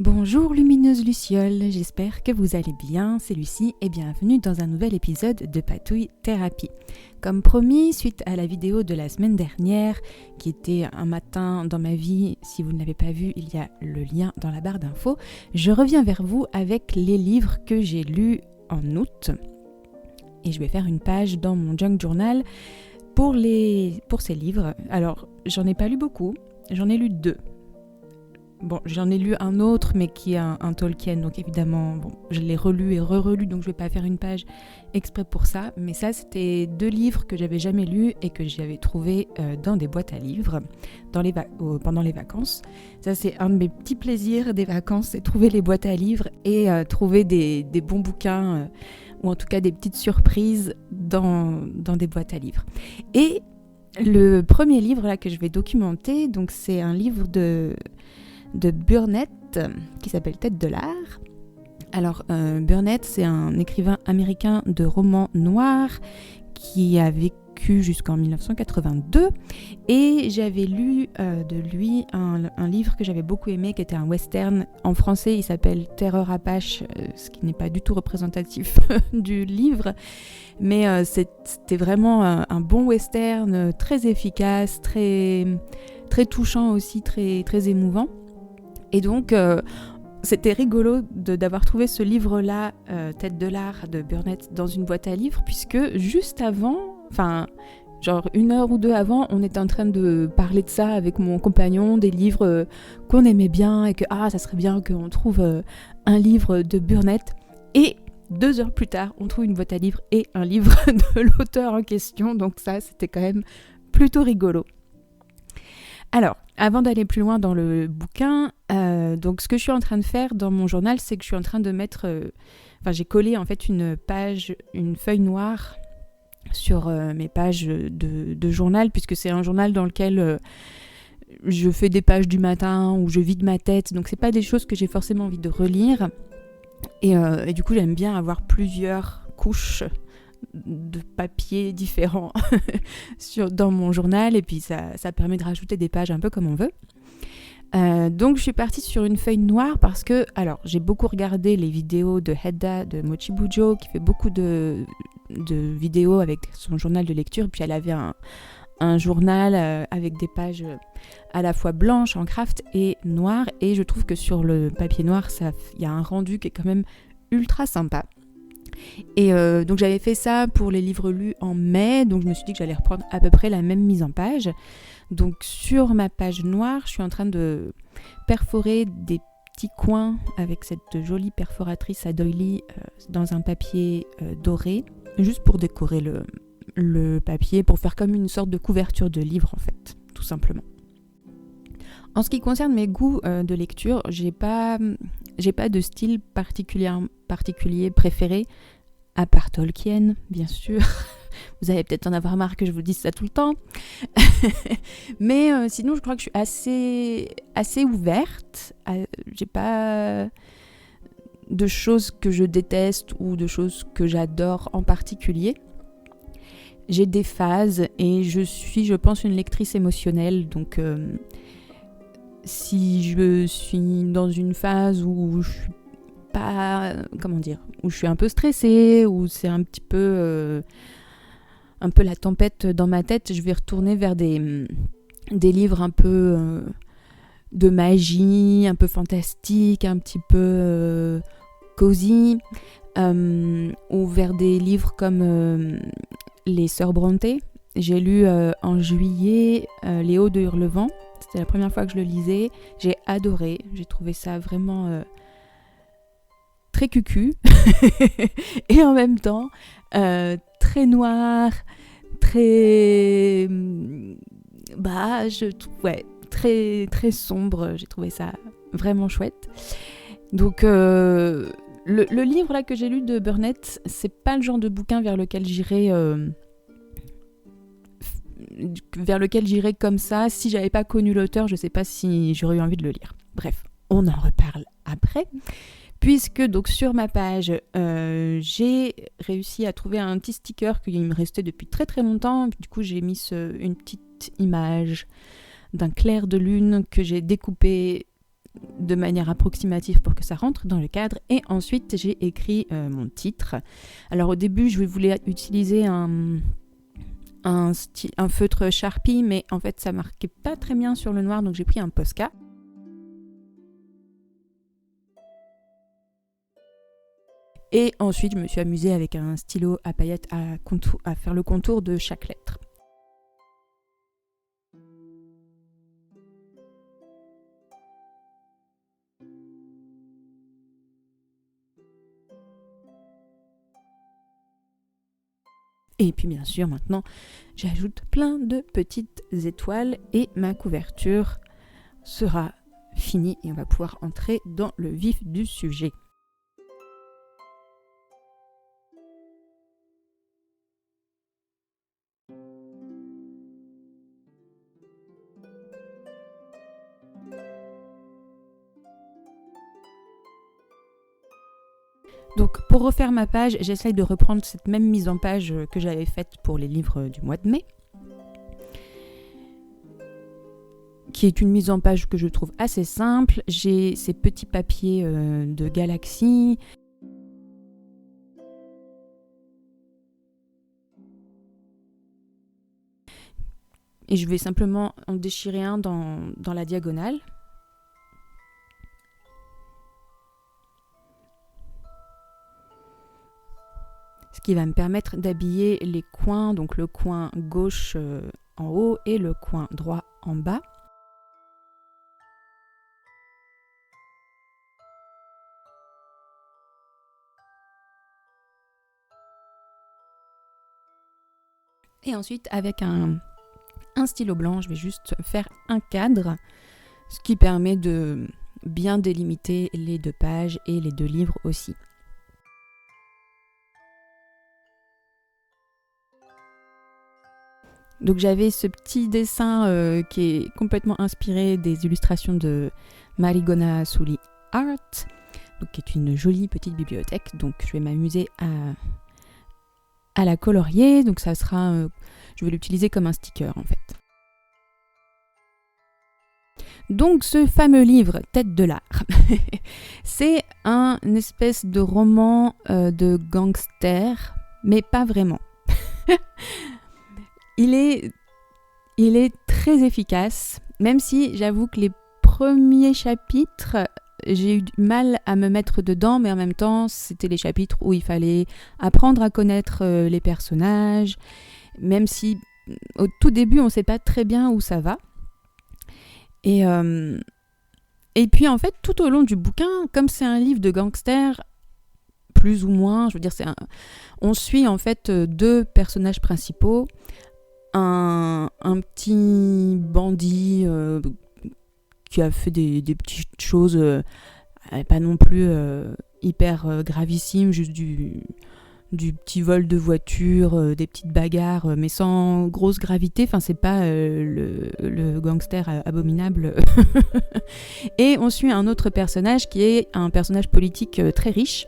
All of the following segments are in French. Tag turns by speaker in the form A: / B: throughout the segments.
A: Bonjour lumineuse Luciole, j'espère que vous allez bien, c'est Lucie et bienvenue dans un nouvel épisode de Patouille Thérapie. Comme promis, suite à la vidéo de la semaine dernière, qui était un matin dans ma vie, si vous ne l'avez pas vu, il y a le lien dans la barre d'infos, je reviens vers vous avec les livres que j'ai lus en août. Et je vais faire une page dans mon junk journal pour ces livres. Alors, j'en ai pas lu beaucoup, j'en ai lu 2. Bon, j'en ai lu un autre, mais qui est un Tolkien, donc évidemment, je l'ai relu et re-relu, donc je vais pas faire une page exprès pour ça. Mais ça, c'était 2 livres que j'avais jamais lus et que j'avais trouvés dans des boîtes à livres pendant les vacances. Ça, c'est un de mes petits plaisirs des vacances, c'est trouver les boîtes à livres et trouver des bons bouquins, ou en tout cas des petites surprises dans des boîtes à livres. Et le premier livre là que je vais documenter, donc c'est un livre de Burnett qui s'appelle Tête de l'art. Alors Burnett, c'est un écrivain américain de romans noirs qui a vécu jusqu'en 1982 et j'avais lu de lui un livre que j'avais beaucoup aimé qui était un western. En français il s'appelle Terreur Apache, ce qui n'est pas du tout représentatif du livre, mais c'était vraiment un bon western, très efficace, très, très touchant aussi, très, très émouvant. Et donc, c'était rigolo d'avoir trouvé ce livre-là, Tête de l'art de Burnett, dans une boîte à livres, puisque juste avant, genre 1 heure ou 2 avant, on était en train de parler de ça avec mon compagnon, des livres qu'on aimait bien, et que ça serait bien qu'on trouve un livre de Burnett. Et 2 heures plus tard, on trouve une boîte à livres et un livre de l'auteur en question, donc ça, c'était quand même plutôt rigolo. Alors, avant d'aller plus loin dans le bouquin, donc ce que je suis en train de faire dans mon journal, c'est que je suis en train de mettre... j'ai collé en fait une feuille noire sur mes pages de journal, puisque c'est un journal dans lequel je fais des pages du matin, où je vide ma tête, donc c'est pas des choses que j'ai forcément envie de relire. Et du coup, j'aime bien avoir plusieurs couches de papier différents dans mon journal, et puis ça permet de rajouter des pages un peu comme on veut. Donc je suis partie sur une feuille noire parce que, alors j'ai beaucoup regardé les vidéos de Hedda de Mochi Bujo, qui fait beaucoup de vidéos avec son journal de lecture, puis elle avait un journal avec des pages à la fois blanches en craft et noires, et je trouve que sur le papier noir il y a un rendu qui est quand même ultra sympa. Et donc j'avais fait ça pour les livres lus en mai, donc je me suis dit que j'allais reprendre à peu près la même mise en page. Donc sur ma page noire, je suis en train de perforer des petits coins avec cette jolie perforatrice à doily dans un papier doré, juste pour décorer le papier, pour faire comme une sorte de couverture de livre en fait, tout simplement. En ce qui concerne mes goûts de lecture, j'ai pas de style particulier préféré, à part Tolkien, bien sûr. Vous allez peut-être en avoir marre que je vous dise ça tout le temps. Mais sinon, je crois que je suis assez ouverte. J'ai pas de choses que je déteste ou de choses que j'adore en particulier. J'ai des phases et je suis, je pense, une lectrice émotionnelle. Donc, si je suis dans une phase où je suis pas, où je suis un peu stressée, où c'est un petit peu la tempête dans ma tête, je vais retourner vers des livres un peu de magie, un peu fantastique, un petit peu cosy, ou vers des livres comme les Sœurs Brontë. J'ai lu en juillet Les Hauts de Hurlevent. C'était la première fois que je le lisais. J'ai adoré. J'ai trouvé ça vraiment très cucu. Et en même temps, très noir, très... très, très sombre. J'ai trouvé ça vraiment chouette. Donc, le livre là que j'ai lu de Burnett, c'est pas le genre de bouquin vers lequel j'irais... comme ça. Si j'avais pas connu l'auteur, je sais pas si j'aurais eu envie de le lire. Bref, on en reparle après. Puisque donc sur ma page, j'ai réussi à trouver un petit sticker qui me restait depuis très très longtemps. Du coup, j'ai mis une petite image d'un clair de lune que j'ai découpé de manière approximative pour que ça rentre dans le cadre. Et ensuite, j'ai écrit mon titre. Alors au début, je voulais utiliser un feutre Sharpie, mais en fait, ça marquait pas très bien sur le noir, donc j'ai pris un Posca. Et ensuite, je me suis amusée avec un stylo à paillettes à faire le contour de chaque lettre. Et puis bien sûr, maintenant, j'ajoute plein de petites étoiles et ma couverture sera finie et on va pouvoir entrer dans le vif du sujet. Donc pour refaire ma page, j'essaye de reprendre cette même mise en page que j'avais faite pour les livres du mois de mai, qui est une mise en page que je trouve assez simple. J'ai ces petits papiers de Galaxy. Et je vais simplement en déchirer un dans la diagonale. Ce qui va me permettre d'habiller les coins, donc le coin gauche en haut et le coin droit en bas. Et ensuite, avec un stylo blanc, je vais juste faire un cadre, ce qui permet de bien délimiter les 2 pages et les 2 livres aussi. Donc j'avais ce petit dessin qui est complètement inspiré des illustrations de Marigona Sully Art, donc qui est une jolie petite bibliothèque. Donc je vais m'amuser à la colorier. Donc ça sera, je vais l'utiliser comme un sticker en fait. Donc ce fameux livre Tête de l'art, c'est une espèce de roman de gangster, mais pas vraiment. Il est très efficace, même si j'avoue que les premiers chapitres, j'ai eu du mal à me mettre dedans, mais en même temps, c'était les chapitres où il fallait apprendre à connaître les personnages, même si au tout début, on ne sait pas très bien où ça va. Et puis en fait, tout au long du bouquin, comme c'est un livre de gangster, plus ou moins, je veux dire, on suit en fait 2 personnages principaux. Un petit bandit qui a fait des petites choses pas non plus hyper gravissimes, juste du petit vol de voiture, des petites bagarres, mais sans grosse gravité. Enfin, c'est pas le gangster abominable. Et on suit un autre personnage qui est un personnage politique très riche.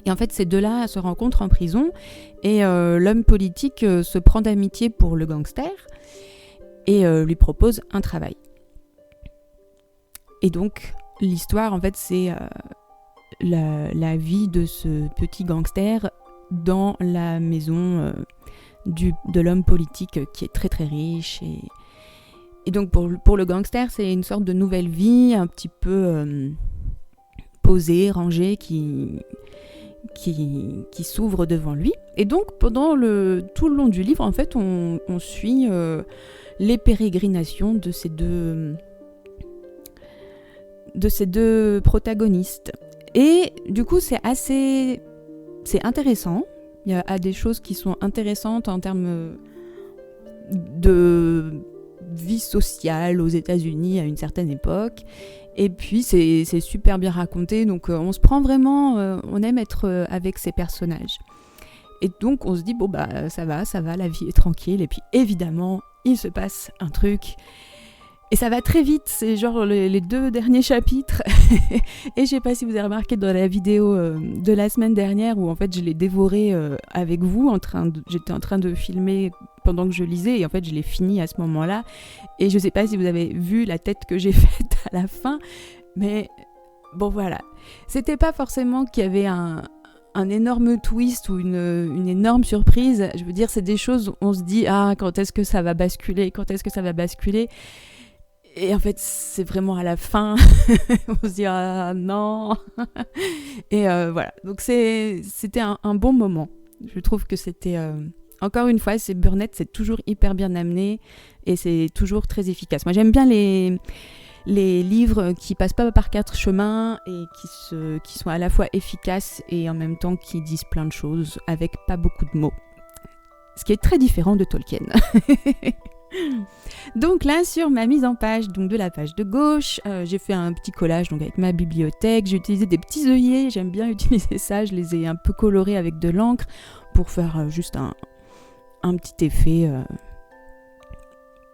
A: Et en fait, ces 2-là se rencontrent en prison et l'homme politique se prend d'amitié pour le gangster et lui propose un travail. Et donc, l'histoire, en fait, c'est la vie de ce petit gangster dans la maison de l'homme politique qui est très très riche. Et donc, pour le gangster, c'est une sorte de nouvelle vie un petit peu posée, rangée, qui s'ouvre devant lui. Et donc pendant tout le long du livre, en fait, on suit les pérégrinations de ces deux protagonistes. Et du coup, c'est intéressant. Il y a des choses qui sont intéressantes en termes de vie sociale aux États-Unis à une certaine époque. Et puis c'est super bien raconté, donc on se prend vraiment, on aime être avec ces personnages. Et donc on se dit, bon bah ça va, la vie est tranquille, et puis évidemment, il se passe un truc. Et ça va très vite, c'est genre les 2 derniers chapitres. Et je sais pas si vous avez remarqué dans la vidéo de la semaine dernière, où en fait je l'ai dévoré avec vous, j'étais en train de filmer pendant que je lisais, et en fait je l'ai fini à ce moment-là. Et je sais pas si vous avez vu la tête que j'ai faite à la fin. Mais bon voilà, c'était pas forcément qu'il y avait un énorme twist ou une énorme surprise. Je veux dire, c'est des choses où on se dit « Ah, quand est-ce que ça va basculer ? Quand est-ce que ça va basculer ?» Et en fait, c'est vraiment à la fin. On se dit « Ah non !» Et voilà, donc c'était un bon moment. Je trouve que c'était... Encore une fois, c'est Burnett, c'est toujours hyper bien amené et c'est toujours très efficace. Moi, j'aime bien les livres qui passent pas par 4 chemins et qui sont à la fois efficaces et en même temps qui disent plein de choses avec pas beaucoup de mots. Ce qui est très différent de Tolkien. Donc là, sur ma mise en page, donc de la page de gauche, j'ai fait un petit collage donc avec ma bibliothèque. J'ai utilisé des petits œillets, j'aime bien utiliser ça. Je les ai un peu colorés avec de l'encre pour faire juste un petit effet.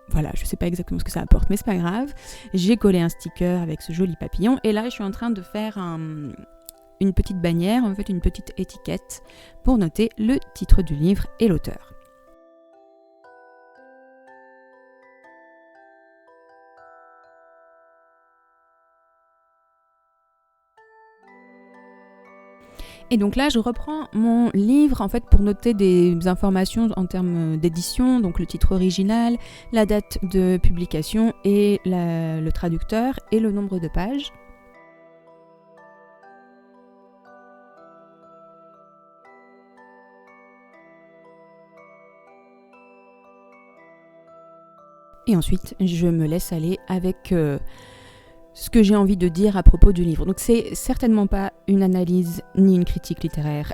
A: Voilà, je sais pas exactement ce que ça apporte, mais c'est pas grave. J'ai collé un sticker avec ce joli papillon. Et là, je suis en train de faire une petite bannière, en fait une petite étiquette, pour noter le titre du livre et l'auteur. Et donc là, je reprends mon livre en fait pour noter des informations en termes d'édition, donc le titre original, la date de publication et le traducteur et le nombre de pages. Et ensuite, je me laisse aller avec ce que j'ai envie de dire à propos du livre. Donc c'est certainement pas une analyse ni une critique littéraire.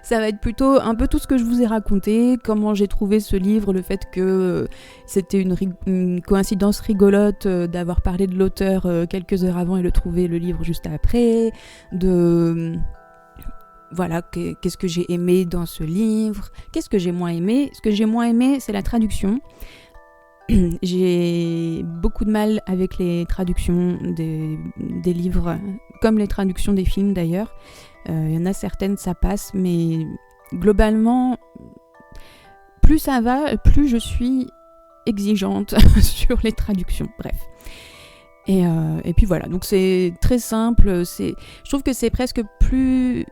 A: Ça va être plutôt un peu tout ce que je vous ai raconté, comment j'ai trouvé ce livre, le fait que c'était une coïncidence rigolote d'avoir parlé de l'auteur quelques heures avant et de trouver le livre juste après, voilà, qu'est-ce que j'ai aimé dans ce livre, qu'est-ce que j'ai moins aimé. Ce que j'ai moins aimé, c'est la traduction. J'ai beaucoup de mal avec les traductions des livres, comme les traductions des films d'ailleurs. Il y en a certaines, ça passe, mais globalement, plus ça va, plus je suis exigeante sur les traductions. Bref. Et puis voilà, donc c'est très simple. Je trouve que c'est presque plus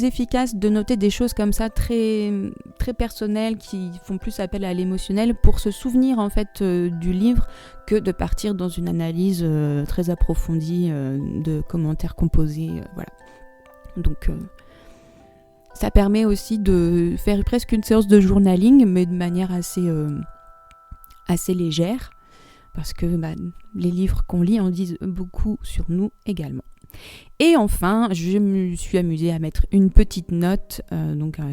A: efficace de noter des choses comme ça très, très personnelles qui font plus appel à l'émotionnel pour se souvenir en fait du livre que de partir dans une analyse très approfondie de commentaires composés. Voilà. Donc ça permet aussi de faire presque une séance de journaling mais de manière assez légère parce que les livres qu'on lit en disent beaucoup sur nous également. Et enfin, je me suis amusée à mettre une petite note,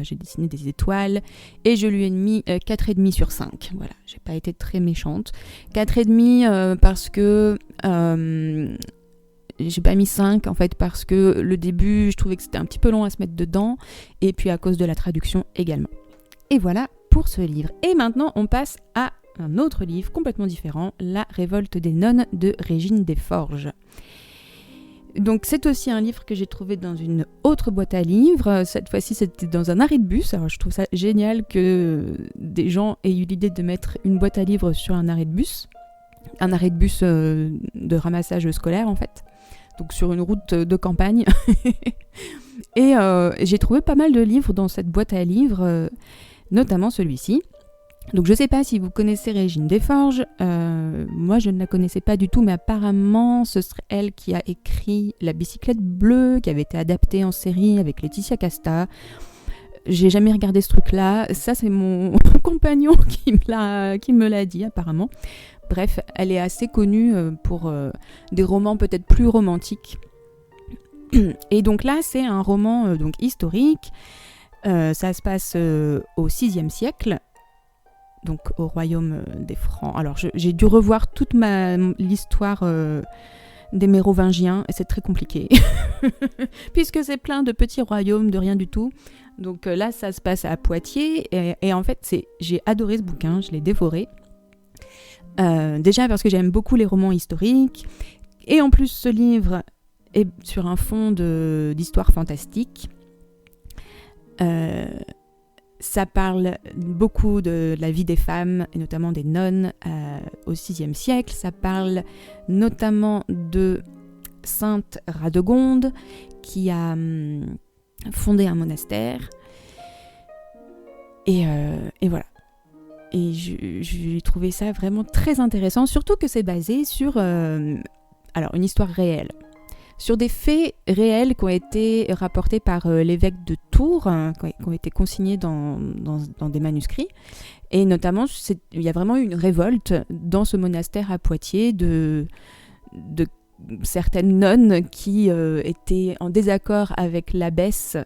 A: j'ai dessiné des étoiles et je lui ai mis 4,5 sur 5. Voilà, j'ai pas été très méchante. 4,5 parce que j'ai pas mis 5 en fait parce que le début, je trouvais que c'était un petit peu long à se mettre dedans et puis à cause de la traduction également. Et voilà pour ce livre. Et maintenant, on passe à un autre livre complètement différent, La Révolte des nonnes de Régine Desforges. Donc c'est aussi un livre que j'ai trouvé dans une autre boîte à livres. Cette fois-ci c'était dans un arrêt de bus. Alors je trouve ça génial que des gens aient eu l'idée de mettre une boîte à livres sur un arrêt de bus. Un arrêt de bus de ramassage scolaire en fait. Donc sur une route de campagne. Et j'ai trouvé pas mal de livres dans cette boîte à livres, notamment celui-ci. Donc je ne sais pas si vous connaissez Régine Desforges, moi je ne la connaissais pas du tout, mais apparemment ce serait elle qui a écrit La bicyclette bleue, qui avait été adaptée en série avec Laetitia Casta. J'ai jamais regardé ce truc-là, ça c'est mon compagnon qui me l'a dit apparemment. Bref, elle est assez connue pour des romans peut-être plus romantiques. Et donc là c'est un roman historique, ça se passe au VIe siècle. Donc au royaume des Francs. Alors j'ai dû revoir toute l'histoire des Mérovingiens et c'est très compliqué puisque c'est plein de petits royaumes de rien du tout. Donc là ça se passe à Poitiers et en fait j'ai adoré ce bouquin, je l'ai dévoré. Déjà parce que j'aime beaucoup les romans historiques et en plus ce livre est sur un fond d'histoire fantastique. Ça parle beaucoup de la vie des femmes, et notamment des nonnes au VIe siècle. Ça parle notamment de Sainte Radegonde, qui a fondé un monastère. Et voilà. Et j'ai trouvé ça vraiment très intéressant, surtout que c'est basé sur une histoire réelle. Sur des faits réels qui ont été rapportés par l'évêque de Tours, qui ont été consignés dans des manuscrits. Et notamment, il y a vraiment eu une révolte dans ce monastère à Poitiers de certaines nonnes qui étaient en désaccord avec l'abbesse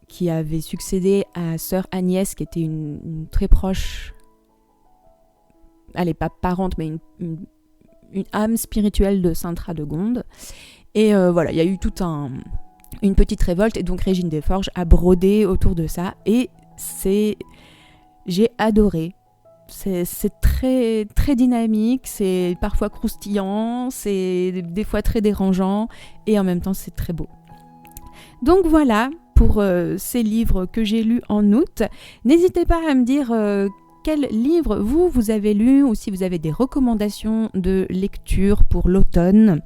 A: qui avait succédé à sœur Agnès, qui était une très proche, elle n'est pas parente, mais une âme spirituelle de Sainte Radegonde. Et voilà, il y a eu toute une petite révolte, et donc Régine Desforges a brodé autour de ça, et j'ai adoré. C'est très, très dynamique, c'est parfois croustillant, c'est des fois très dérangeant, et en même temps c'est très beau. Donc voilà pour ces livres que j'ai lus en août. N'hésitez pas à me dire quel livre vous avez lu, ou si vous avez des recommandations de lecture pour l'automne.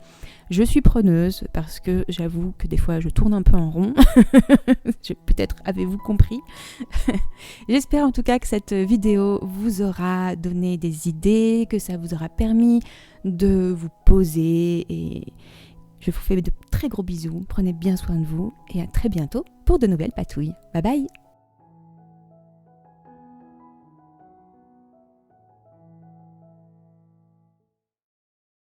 A: Je suis preneuse parce que j'avoue que des fois je tourne un peu en rond. Peut-être avez-vous compris. J'espère en tout cas que cette vidéo vous aura donné des idées, que ça vous aura permis de vous poser, et je vous fais de très gros bisous. Prenez bien soin de vous et à très bientôt pour de nouvelles patouilles. Bye bye.